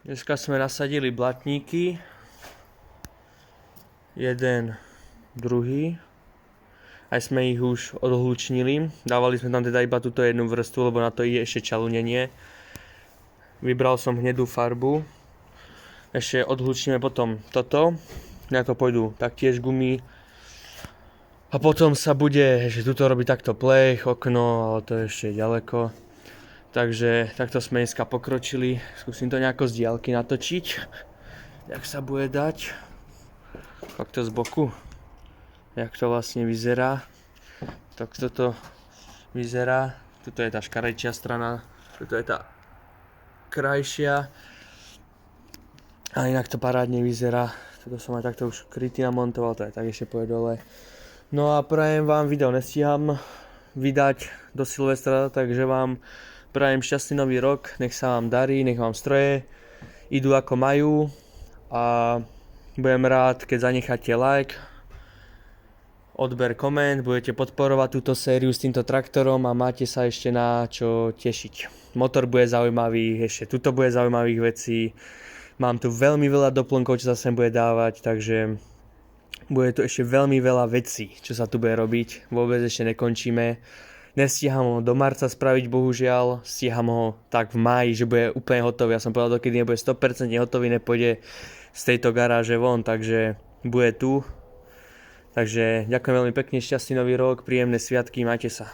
Dneska sme nasadili blatníky. Jeden, druhý. Aj sme ich už odhlučnili. Dávali sme tam teda iba túto jednu vrstvu, lebo na to ide ešte čalunenie. Vybral som hnedú farbu. Ešte odhlučíme potom toto. Na to pôjdu taktiež gumy. A potom sa bude, že tuto robí takto plech, okno, ale to je ešte ďaleko. Takže takto sme dneska pokročili. Skúsim to nejako z diaľky natočiť. Jak sa bude dať. Takto z boku. Jak to vlastne vyzerá. Tak toto vyzerá. Tuto je tá škarečia strana. Tuto je tá krajšia. A inak to parádne vyzerá. Toto som aj takto už krytý namontoval. To je tak ešte pôjde dole. No a prajem vám, video nestíham vydať do Silvestra, takže vám prajem šťastný nový rok, nech sa vám darí, nech vám stroje idú ako majú a budem rád, keď zanecháte like, odber, koment, budete podporovať túto sériu s týmto traktorom a máte sa ešte na čo tešiť. Motor bude zaujímavý, ešte tuto bude zaujímavých vecí, mám tu veľmi veľa doplnkov, čo sa sem bude dávať, takže bude tu ešte veľmi veľa vecí, čo sa tu bude robiť. Vôbec ešte nekončíme. Nestíham ho do marca spraviť, bohužiaľ. Stíham ho tak v máji, že bude úplne hotový. Ja som povedal, dokedy nebude 100% hotový, nepôjde z tejto garáže von, takže bude tu. Takže ďakujem veľmi pekne, šťastný nový rok, príjemné sviatky, majte sa.